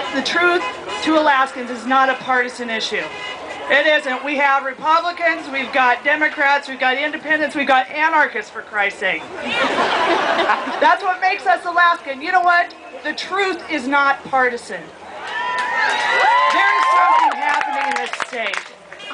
that the truth to Alaskans is not a partisan issue. It isn't. We have Republicans, we've got Democrats, we've got independents, we've got anarchists, for Christ's sake. That's what makes us Alaskan. You know what? The truth is not partisan. There is something happening in this state.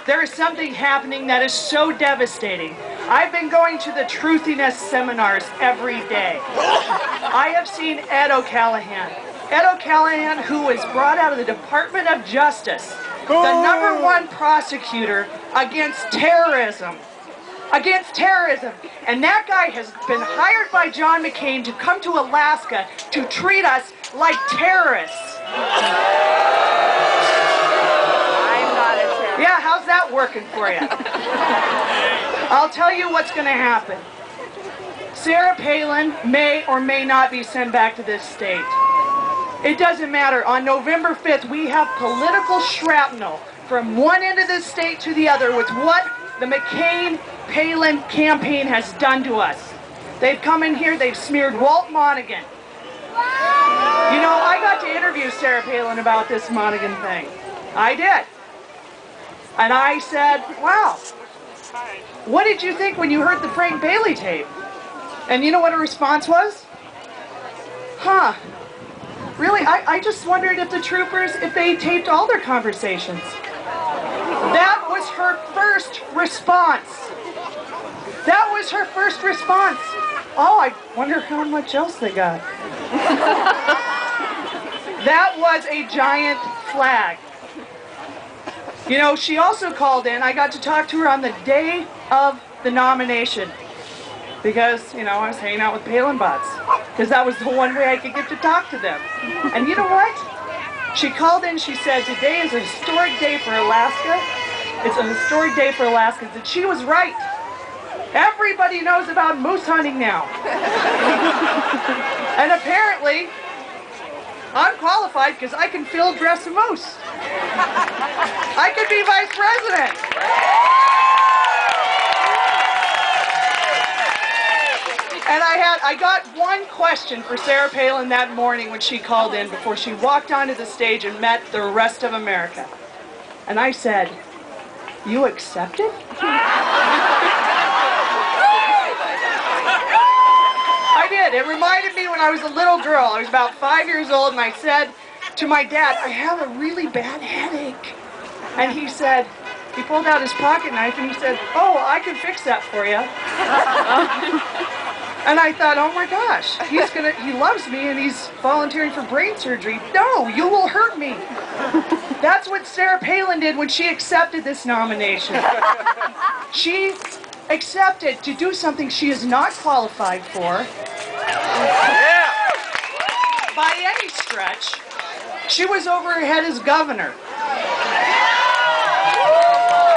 There is something happening that is so devastating. I've been going to the truthiness seminars every day. I have seen Ed O'Callaghan. Ed O'Callaghan, who was brought out of the Department of Justice, the #1 prosecutor against terrorism. Against terrorism. And that guy has been hired by John McCain to come to Alaska to treat us like terrorists. I'm not a terrorist. Yeah, how's that working for you? I'll tell you what's going to happen. Sarah Palin may or may not be sent back to this state. It doesn't matter. On November 5th, we have political shrapnel from one end of the state to the other with what the McCain-Palin campaign has done to us. They've come in here, they've smeared Walt Monaghan. You know, I got to interview Sarah Palin about this Monaghan thing. I did. And I said, wow, what did you think when you heard the Frank Bailey tape? And you know what her response was? Huh. Really, I just wondered if the troopers, if they taped all their conversations. That was her first response. That was her first response. Oh, I wonder how much else they got. That was a giant flag. You know, she also called in. I got to talk to her on the day of the nomination. Because, you know, I was hanging out with Palin bots. Because that was the one way I could get to talk to them. And you know what? She called in, she said, today is a historic day for Alaska. It's a historic day for Alaskans. And she was right. Everybody knows about moose hunting now. And apparently, I'm qualified because I can field dress a moose. I could be vice president. And I got one question for Sarah Palin that morning when she called in before she walked onto the stage and met the rest of America. And I said, you accepted? I did. It reminded me when I was a little girl. I was about 5 years old and I said to my dad, I have a really bad headache. And he said, he pulled out his pocket knife and he said, oh, I can fix that for you. And I thought, oh my gosh, he loves me and he's volunteering for brain surgery. No, you will hurt me. That's what Sarah Palin did when she accepted this nomination. She accepted to do something she is not qualified for. By any stretch. She was over her head as governor.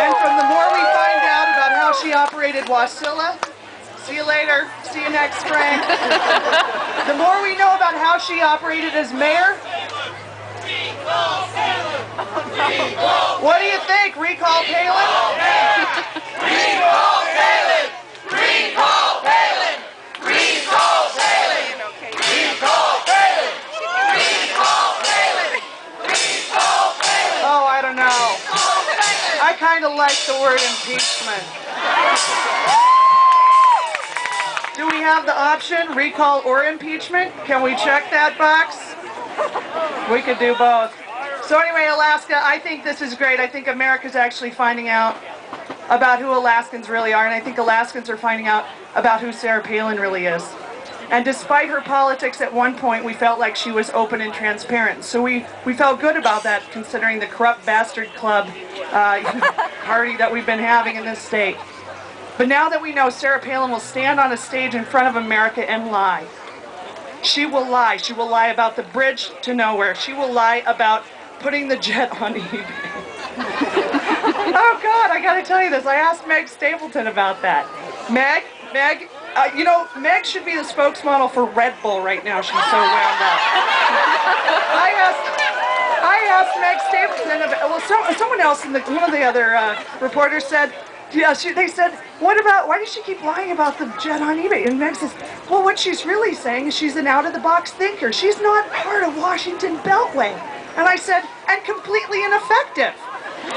And from the more we find out about how she operated Wasilla, see you later, see you next spring. The more we know about how she operated as mayor, what do you think? Recall Palin? Recall Palin! Recall Palin! Recall Palin! Recall Palin! Recall Palin! Recall Palin! Oh, I don't know. I kind of like the word impeachment. Do we have the option, recall or impeachment? Can we check that box? We could do both. So anyway, Alaska, I think this is great. I think America's actually finding out about who Alaskans really are, and I think Alaskans are finding out about who Sarah Palin really is. And despite her politics at one point, we felt like she was open and transparent. So we felt good about that, considering the corrupt bastard club party that we've been having in this state. But now that we know Sarah Palin will stand on a stage in front of America and lie. She will lie. She will lie about the bridge to nowhere. She will lie about putting the jet on eBay. Oh God, I gotta tell you this. I asked Meg Stapleton about that. Meg, you know, Meg should be the spokesmodel for Red Bull right now. She's so wound up. I asked Meg Stapleton about, well, someone else, one of the other reporters said, yeah, they said, why does she keep lying about the jet on eBay? And Meg says, well, what she's really saying is she's an out-of-the-box thinker. She's not part of Washington Beltway. And I said, and completely ineffective.